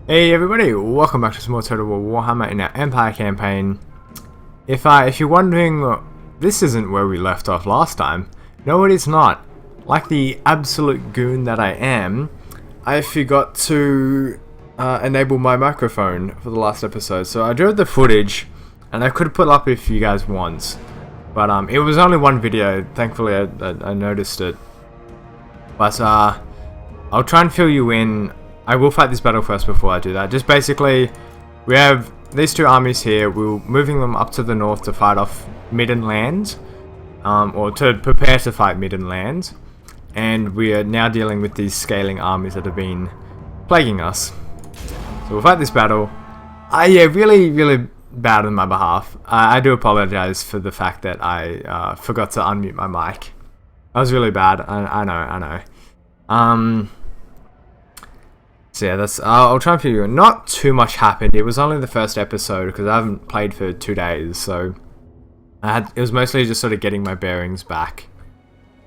Hey everybody, welcome back to some more Total War Warhammer in our Empire campaign. If you're wondering, this isn't where we left off last time. No, it is not. Like the absolute goon that I am, I forgot to enable my microphone for the last episode. So I drove the footage, and I could put up if you guys want. But it was only one video, thankfully I noticed it. But I'll try and fill you in. I will fight this battle first before I do that. Just basically, we have these two armies here. We're moving them up to the north to fight off Midden Land, or to prepare to fight Midden Land. And we are now dealing with these scaling armies that have been plaguing us. So we'll fight this battle. Yeah, really bad on my behalf. I do apologize for the fact that I forgot to unmute my mic. That was really bad. I know. So yeah, that's. I'll try and figure you. Not too much happened. It was only the first episode because I haven't played for 2 days, so it was mostly just sort of getting my bearings back.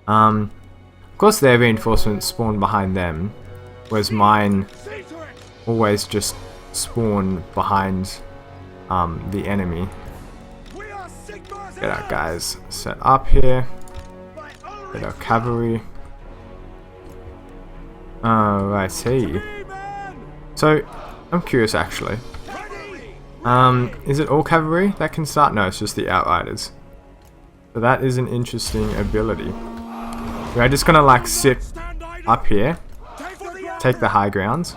Of course, their reinforcements spawn behind them, whereas mine always just spawn behind the enemy. Get our guys set up here. Get our cavalry. I see. So, I'm curious actually. Is it all cavalry that can start? No, it's just the outriders. So that is an interesting ability. We're just gonna like sit up here, take the high ground.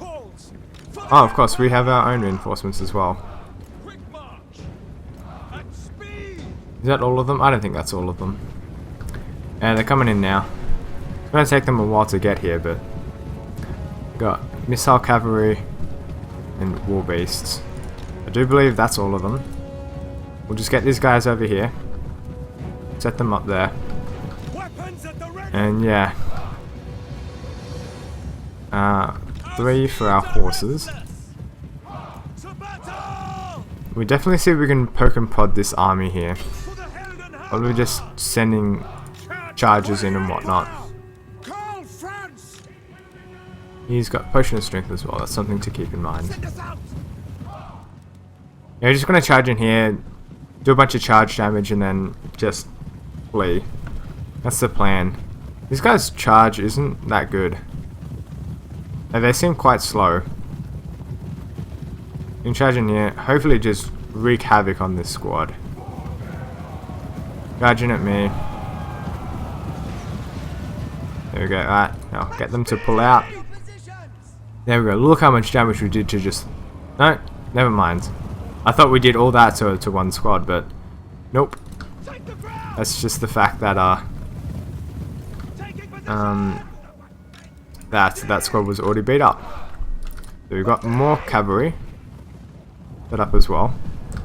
Oh, of course, we have our own reinforcements as well. Is that all of them? I don't think that's all of them. And they're coming in now. It's gonna take them a while to get here, but got missile cavalry and war beasts. I do believe that's all of them. We'll just get these guys over here, set them up there, and yeah, 3 for our horses. We definitely see if we can poke and prod this army here, or we're just sending charges in and whatnot. Karl Franz! He's got potion of strength as well. That's something to keep in mind. Yeah, we're just gonna charge in here, do a bunch of charge damage, and then just flee. That's the plan. These guys' charge isn't that good. They seem quite slow. You can charge in here, hopefully just wreak havoc on this squad. Charging at me. There we go. Alright, now get them to pull out. There we go. Look how much damage we did to just... No, never mind. I thought we did all that to one squad, but nope. That's just the fact that that squad was already beat up. So we've got more cavalry set up as well.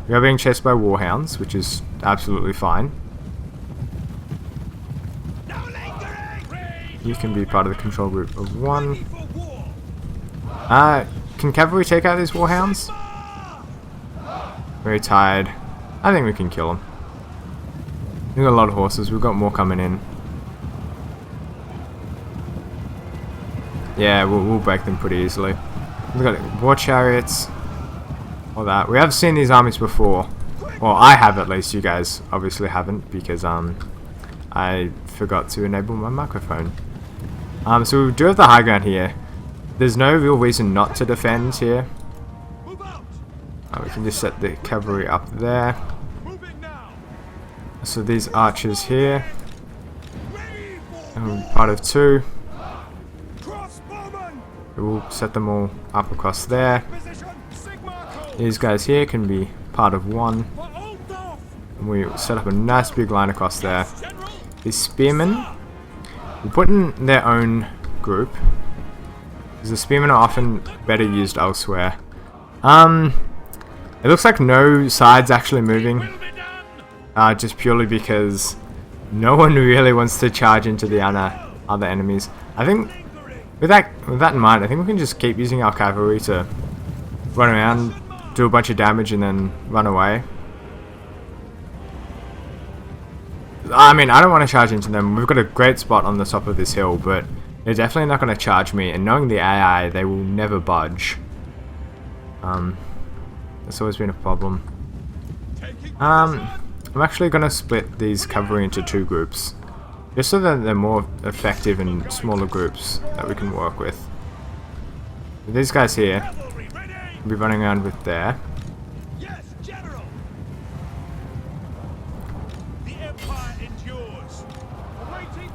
We are being chased by warhounds, which is absolutely fine. You can be part of the control group of 1. Can cavalry take out these warhounds? Very tired. I think we can kill them. We've got a lot of horses. We've got more coming in. Yeah, we'll break them pretty easily. We've got war chariots. All that. We have seen these armies before. Well, I have at least. You guys obviously haven't because I forgot to enable my microphone. So we do have the high ground here. There's no real reason not to defend here. We can just set the cavalry up there. So these archers here. And part of 2. We'll set them all up across there. These guys here can be part of 1. And we set up a nice big line across there. These spearmen, we put in their own group, because the spearmen are often better used elsewhere. It looks like no side's actually moving, just purely because no one really wants to charge into the other enemies. I think with that in mind, I think we can just keep using our cavalry to run around, do a bunch of damage, and then run away. I mean, I don't want to charge into them. We've got a great spot on the top of this hill, but they're definitely not going to charge me. And knowing the AI, they will never budge. That's always been a problem. I'm actually going to split these cavalry into 2 groups, just so that they're more effective in smaller groups that we can work with. These guys here will be running around with there.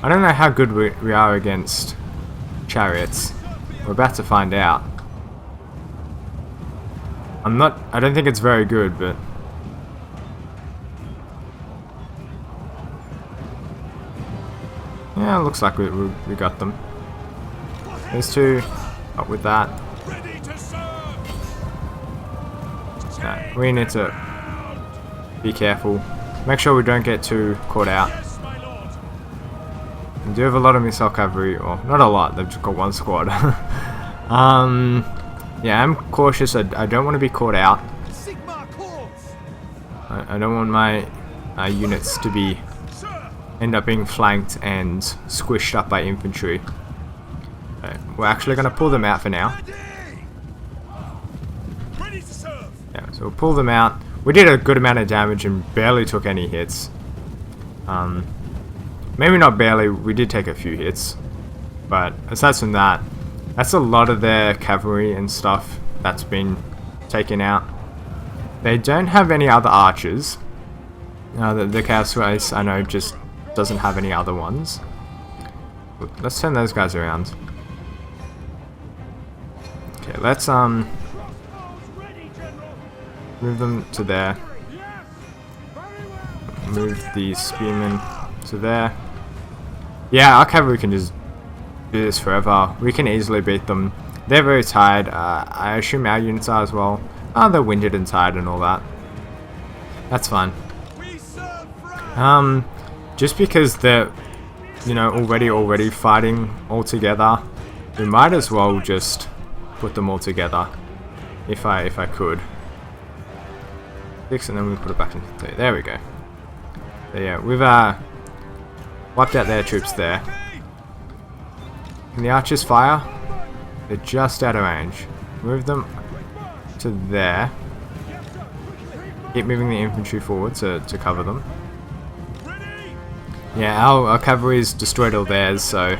I don't know how good we are against chariots. We're about to find out. I don't think it's very good, but yeah, it looks like we got them. These 2 up with that. No, we need to be careful. Make sure we don't get too caught out. We do have a lot of missile cavalry, or not a lot, they've just got 1 squad. Yeah, I'm cautious, I don't want to be caught out. I don't want my units to end up being flanked and squished up by infantry. We're actually going to pull them out for now. Yeah, so we'll pull them out. We did a good amount of damage and barely took any hits. Maybe not barely, we did take a few hits. But aside from that, that's a lot of their cavalry and stuff that's been taken out. They don't have any other archers. The Chaos Race, I know, just doesn't have any other ones. Let's turn those guys around. Okay, let's move them to there. Move the spearmen to there. Yeah, our cavalry can just do this forever. We can easily beat them. They're very tired. I assume our units are as well. They're winded and tired and all that. That's fine. Just because they're, you know, already fighting all together, we might as well just put them all together, if I could. 6, and then we put it back into 3. There we go. So yeah, we've wiped out their troops there. Can the archers fire? They're just out of range. Move them to there. Keep moving the infantry forward to cover them. Yeah, our cavalry's destroyed all theirs, so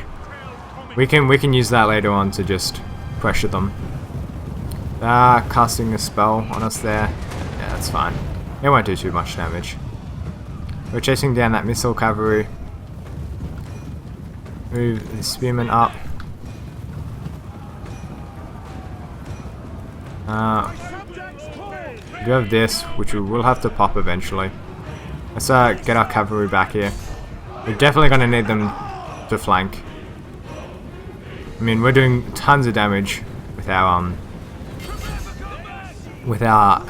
we can use that later on to just pressure them. Casting a spell on us there. Yeah, that's fine. It won't do too much damage. We're chasing down that missile cavalry. Move the spearmen up. We do have this, which we will have to pop eventually. Let's get our cavalry back here. We're definitely going to need them to flank. I mean, we're doing tons of damage with our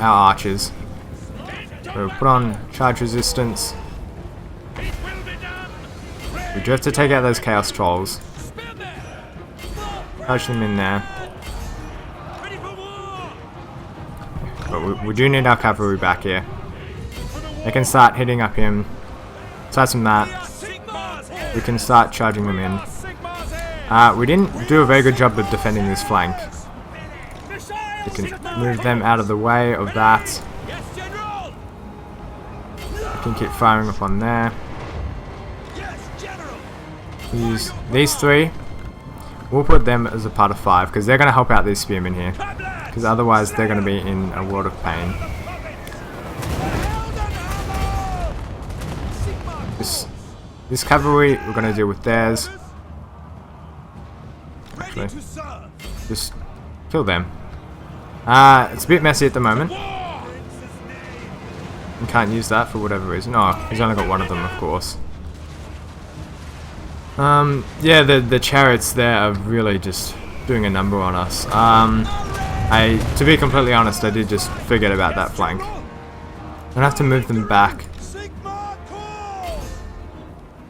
archers. So put on charge resistance. We do have to take out those chaos trolls. Charge them in there. But we do need our cavalry back here. They can start hitting up him. Aside from that, we can start charging them in. We didn't do a very good job of defending this flank. We can move them out of the way of that. I can keep firing up on there. Use these 3. We'll put them as a part of 5 because they're going to help out these spearmen here. Because otherwise they're going to be in a world of pain. This cavalry, we're going to deal with theirs. Actually, just kill them. It's a bit messy at the moment. You can't use that for whatever reason. Oh, he's only got one of them, of course. Yeah, the chariots there are really just doing a number on us. To be completely honest, I did just forget about that flank. I'm gonna have to move them back.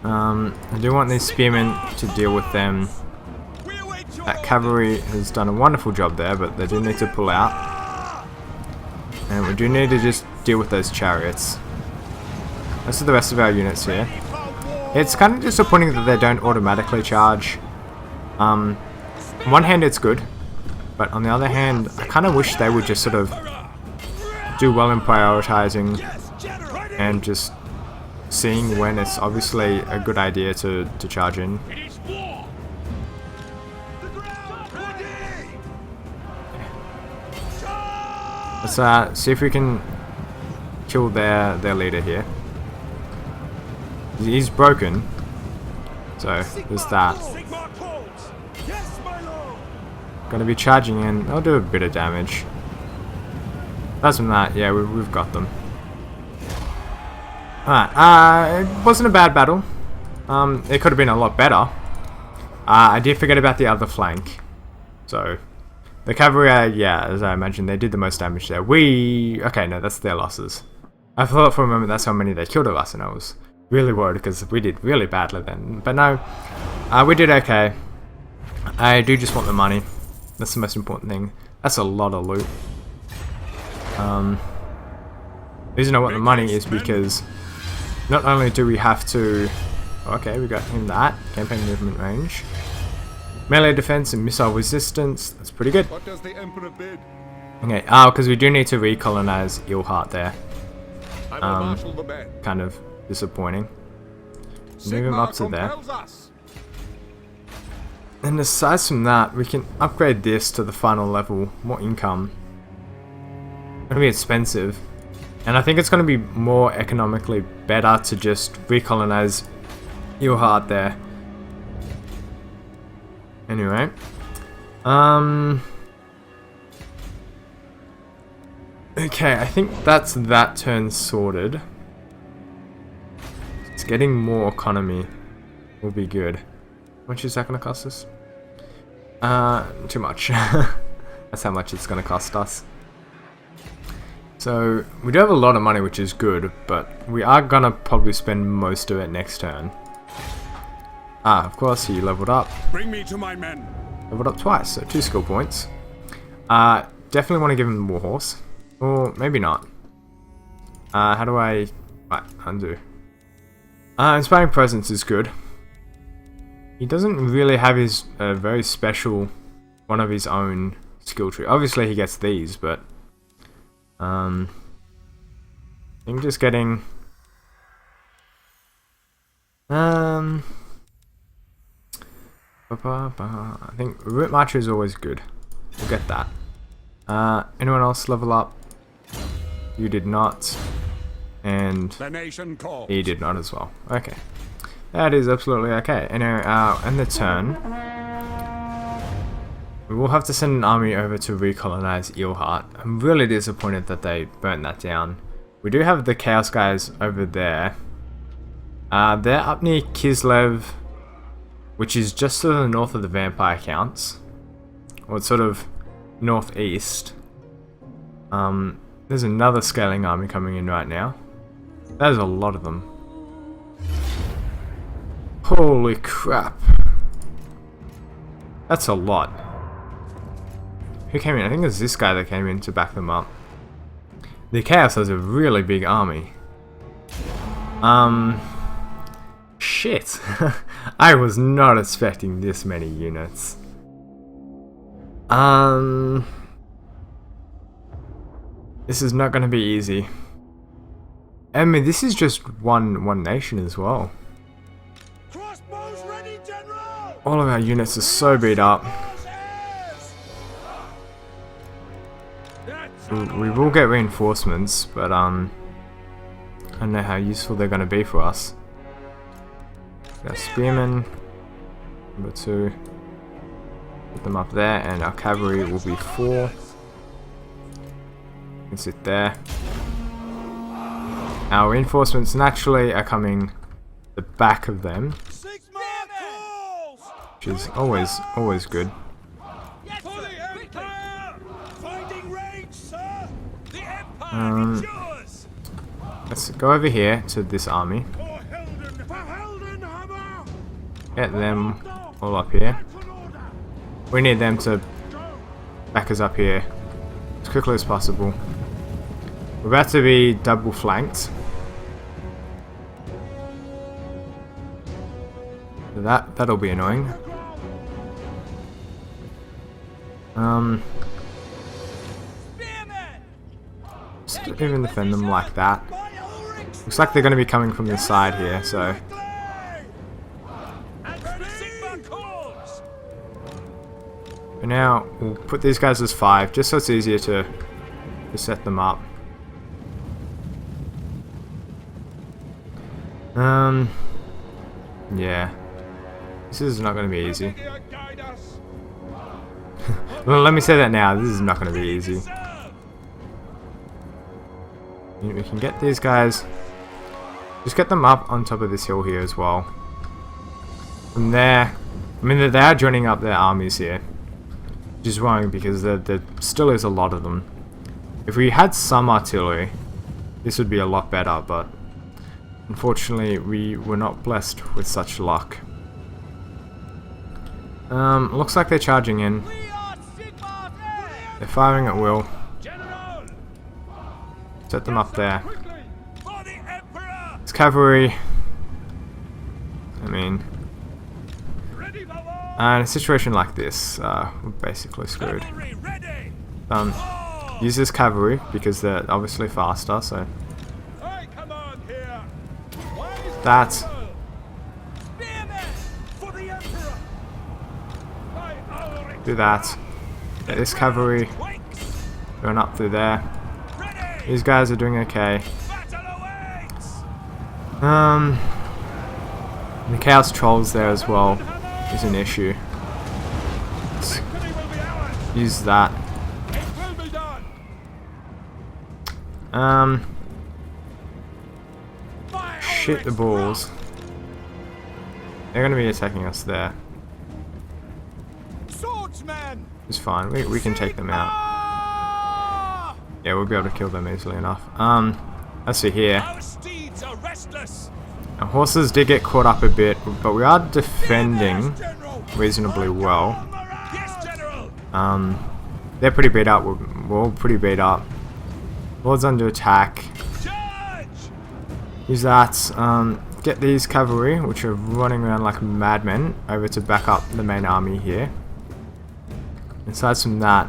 I do want these spearmen to deal with them. That cavalry has done a wonderful job there, but they do need to pull out. And we do need to just deal with those chariots. Most of the rest of our units here. It's kind of disappointing that they don't automatically charge. On one hand it's good, But on the other hand, I kind of wish they would just sort of do well in prioritizing and just seeing when it's obviously a good idea to charge in. Let's see if we can kill their leader here. He's broken, so there's that. Gonna be charging in. I'll do a bit of damage. That's from that. Yeah, we've got them. Alright, it wasn't a bad battle. It could have been a lot better. I did forget about the other flank. So, the cavalry, yeah, as I imagined, they did the most damage there. Okay, no, that's their losses. I thought for a moment that's how many they killed of us, and I was really worried because we did really badly then. But no, we did okay. I do just want the money. That's the most important thing. That's a lot of loot. The reason I want the money is because not only do we have to... Okay, we got him that. Campaign movement range. Melee defense and missile resistance. That's pretty good. What does the Emperor bid? Okay, because we do need to recolonize Ilhart there. I will marshal the men. Kind of disappointing. Move him up to there. And aside from that, we can upgrade this to the final level. More income. It's gonna be expensive. And I think it's gonna be more economically better to just recolonize Ilhart there. Anyway. Okay, I think that's that turn sorted. It's getting more economy will be good. How much is that gonna cost us? Too much. That's how much it's gonna cost us. So, we do have a lot of money, which is good, but we are gonna probably spend most of it next turn. Of course, he leveled up. Bring me to my men. Leveled up twice, so 2 skill points. Definitely want to give him the Warhorse. Or maybe not. How do I... Right, undo. Inspiring Presence is good. He doesn't really have his very special one of his own skill tree. Obviously he gets these, but I think just getting I think Route Marcher is always good. We'll get that. Anyone else level up? You did not. And The nation calls. he did not as well. Okay. That is absolutely okay. Anyway, end the turn. We will have to send an army over to recolonize Ilhart. I'm really disappointed that they burnt that down. We do have the Chaos guys over there. They're up near Kislev, which is just to the north of the Vampire Counts. Or it's sort of northeast. There's another scaling army coming in right now. There's a lot of them. Holy crap. That's a lot. Who came in? I think it was this guy that came in to back them up. The Chaos has a really big army. Shit. I was not expecting this many units. This is not going to be easy. I mean, this is just one nation as well. Crossbows ready, General. All of our units are so beat up. We will get reinforcements, but I don't know how useful they're going to be for us. Our spearmen, number 2. Put them up there, and our cavalry will be 4. You can sit there. Our reinforcements naturally are coming the back of them, which is always good. Let's go over here to this army. Get them all up here. We need them to back us up here as quickly as possible. We're about to be double flanked. That'll be annoying. Just even defend them like that. Looks like they're going to be coming from this side here, so... For now, we'll put these guys as 5, just so it's easier to set them up. Yeah. This is not going to be easy. Well, let me say that now, this is not going to be easy. We can get these guys... Just get them up on top of this hill here as well. From there... I mean, they are joining up their armies here. Which is wrong because there still is a lot of them. If we had some artillery, this would be a lot better, but... Unfortunately, we were not blessed with such luck. Looks like they're charging in. They're firing at will. Set them up there. It's cavalry. I mean... in a situation like this, we're basically screwed. Use this cavalry, because they're obviously faster, so... That. Do that. Get this cavalry going up through there. These guys are doing okay. The chaos trolls there as well is an issue. Let's use that. Shit the balls. They're gonna be attacking us there. It's fine, we can take them out. Yeah, we'll be able to kill them easily enough. Let's see here. Our horses did get caught up a bit, but we are defending reasonably well. They're pretty beat up, we're all pretty beat up. Lord's under attack. Use that, get these cavalry, which are running around like madmen, over to back up the main army here. Aside from that,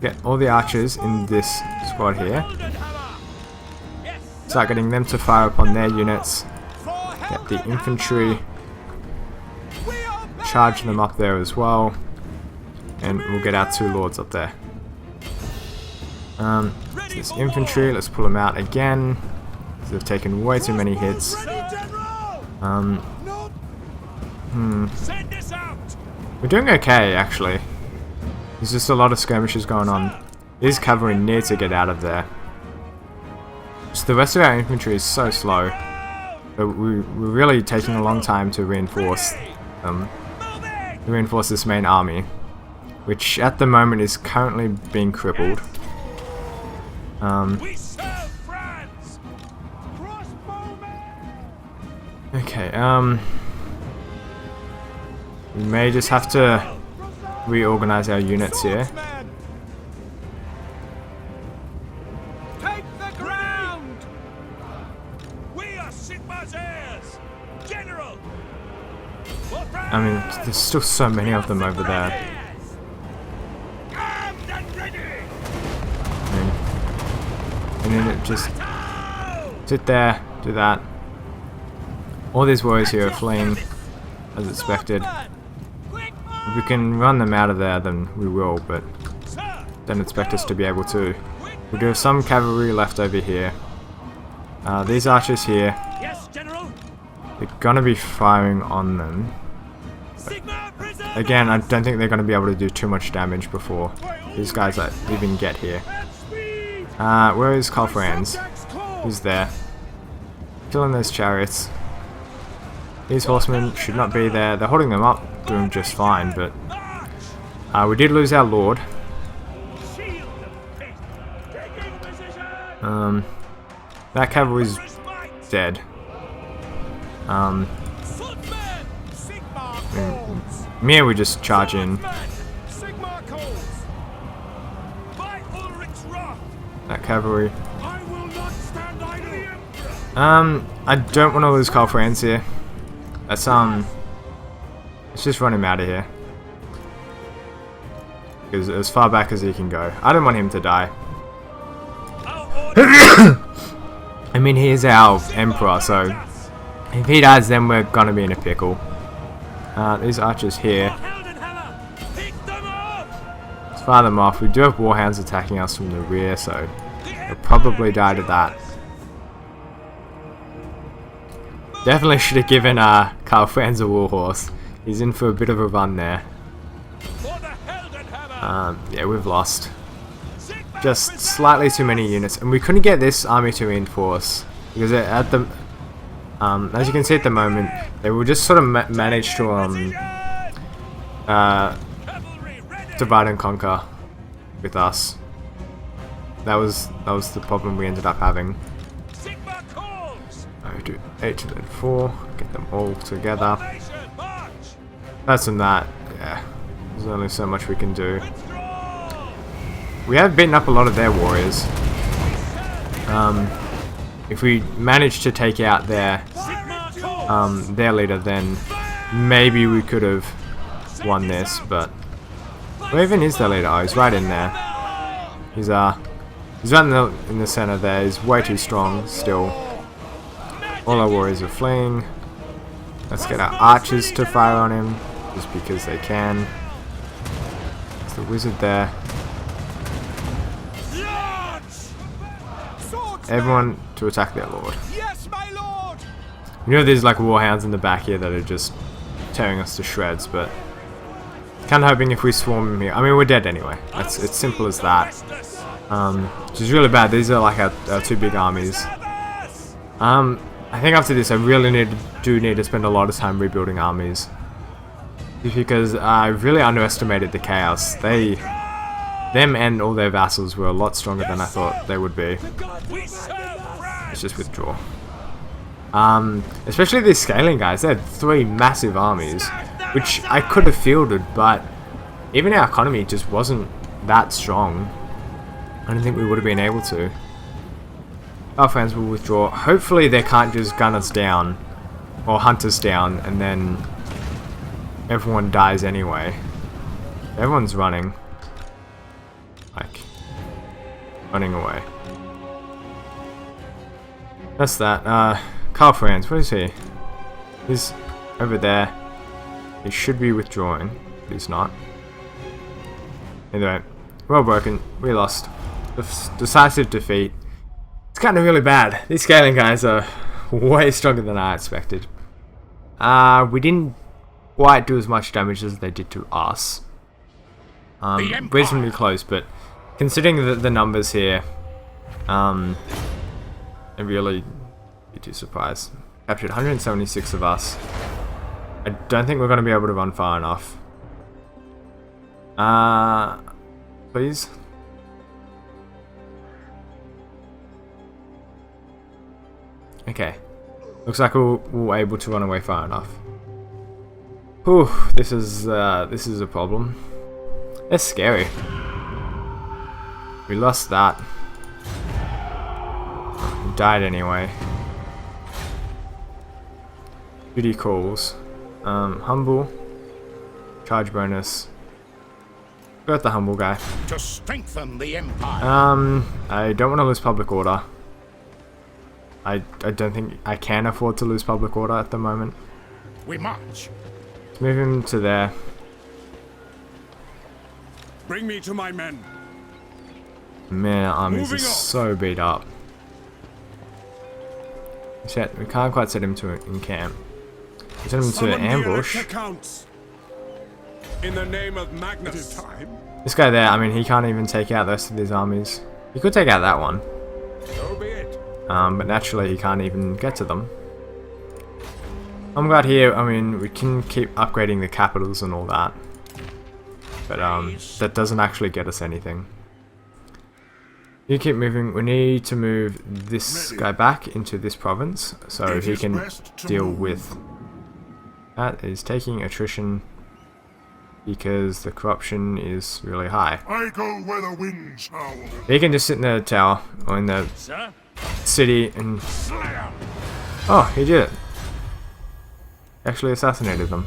get all the archers in this squad here. Start getting them to fire upon their units. Get the infantry. Charge them up there as well. And we'll get our 2 lords up there. This infantry, let's pull them out again. They've taken way too many hits. We're doing okay, actually. There's just a lot of skirmishes going on. These cavalry need to get out of there. Just the rest of our infantry is so slow. But we're really taking a long time to reinforce this main army, which at the moment is currently being crippled. Okay, we may just have to reorganize our units here. Take the ground! We are Sigma's heirs! General! I mean, there's still so many of them over there. And then it just sit there, do that. All these warriors here are fleeing as expected. If we can run them out of there, then we will, but don't expect us to be able to. We do have some cavalry left over here. These archers here, they're gonna be firing on them. But again, I don't think they're gonna be able to do too much damage before these guys even get here. Where is Karl Franz? He's there. Killing those chariots. These horsemen should not be there. They're holding them up, doing just fine, but we did lose our lord. That cavalry's dead. Me and we just charge in. That cavalry. I don't want to lose Karl Franz here. Let's just run him out of here. as far back as he can go. I don't want him to die. I mean, he is our emperor, so if he dies, then we're gonna be in a pickle. These archers here. Let's fire them off. We do have warhounds attacking us from the rear, so we'll probably die to that. Definitely should have given Karl Franz a warhorse. He's in for a bit of a run there. Yeah, we've lost. Just slightly too many units, and we couldn't get this army to reinforce because at the as you can see at the moment, they will just sort of manage to divide and conquer with us. That was the problem we ended up having. I do 8 and then 4, get them all together. That's than that, yeah. There's only so much we can do. We have beaten up a lot of their warriors. If we manage to take out their leader, then maybe we could have won this. But where even is their leader? Oh, he's right in there. He's right in the center there. He's way too strong still. All our warriors are fleeing. Let's get our archers to fire on him, just because they can. There's the wizard there. Everyone to attack their lord. Yes, my lord. You know there's like warhounds in the back here that are just tearing us to shreds, but kind of hoping if we swarm him here. I mean, we're dead anyway. It's simple as that. Which is really bad. These are like our two big armies. I think after this I really do need to spend a lot of time rebuilding armies. Just because I really underestimated the chaos. Them and all their vassals were a lot stronger than I thought they would be. Let's just withdraw. Especially these scaling guys, they had 3 massive armies, which I could have fielded, but even our economy just wasn't that strong. I don't think we would have been able to. Our fans will withdraw. Hopefully they can't just gun us down, or hunt us down, and then everyone dies anyway. Everyone's running. Like, running away. That's that. Karl Franz, where is he? He's over there. He should be withdrawing, but he's not. Anyway, well broken. We lost. Decisive defeat. It's kind of really bad. These scaling guys are way stronger than I expected. We didn't quite do as much damage as they did to us. Reasonably close, but considering the numbers here, I'm really be too surprised. Captured 176 of us. I don't think we're going to be able to run far enough. Please. Okay. Looks like we're able to run away far enough. Whew, this is a problem. That's scary. We lost that. We died anyway. Duty calls. Humble. Charge bonus. Got the humble guy. To strengthen the empire. I don't want to lose public order. I don't think I can afford to lose public order at the moment. We march. Let's move him to there. Bring me to my men. Man, our armies are so beat up. We can't quite set him to in camp. We set him to an ambush. In the name of Magnus. This guy there, I mean, he can't even take out the rest of these armies. He could take out that one. So be it. But naturally he can't even get to them. I'm glad here, I mean, we can keep upgrading the capitals and all that. But that doesn't actually get us anything. You keep moving. We need to move this guy back into this province so he can deal with that. Is taking attrition because the corruption is really high. I go where the winds howl. He can just sit in the tower or in the city and... Oh, he did it. Actually assassinated them.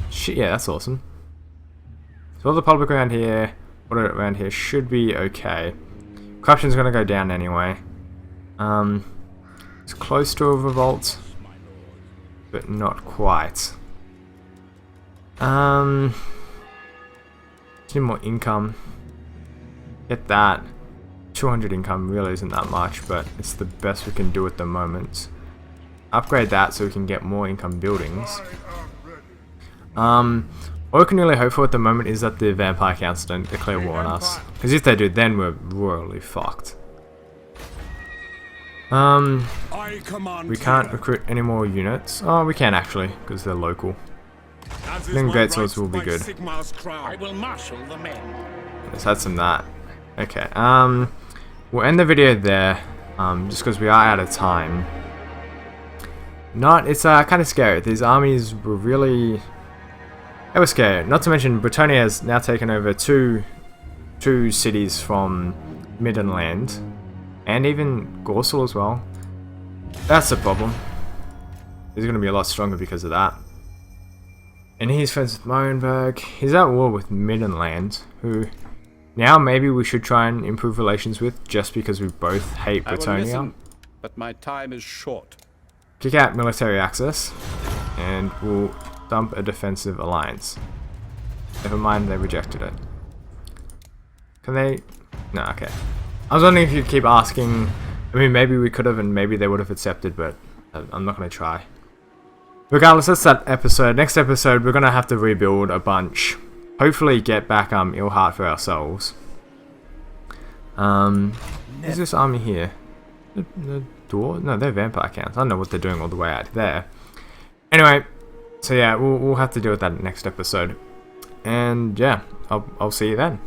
Shit, yeah, that's awesome. So all the public around here, order around here should be okay. Corruption's gonna go down anyway. It's close to a revolt, but not quite. Need more income. Get that. 200 income really isn't that much, but it's the best we can do at the moment. Upgrade that so we can get more income buildings. All we can really hope for at the moment is that the vampire counts don't declare war on us. Because if they do, then we're royally fucked. We can't recruit any more units. Oh, we can actually, because they're local. Then great swords will be good. I will marshal the men. Let's add some that. Okay, we'll end the video there, just because we are out of time. It's kind of scary. These armies were really... They were scary. Not to mention, Britannia has now taken over two cities from Middenland, and even Gorsel as well. That's the problem. He's going to be a lot stronger because of that. And he's friends with Marienburg. He's at war with Middenland, who now maybe we should try and improve relations with, just because we both hate Britannia. But my time is short. Kick out military access, and we'll dump a defensive alliance. Never mind, they rejected it. Can they? No, okay. I was wondering if you'd keep asking. I mean, maybe we could have, and maybe they would have accepted, but I'm not going to try. Regardless, that's that episode. Next episode, we're going to have to rebuild a bunch. Hopefully get back Ilhart for ourselves. Is this army here? The Dwarfs? No, they're vampire counts. I don't know what they're doing all the way out there. Anyway, so yeah, we'll have to deal with that next episode. And yeah, I'll see you then.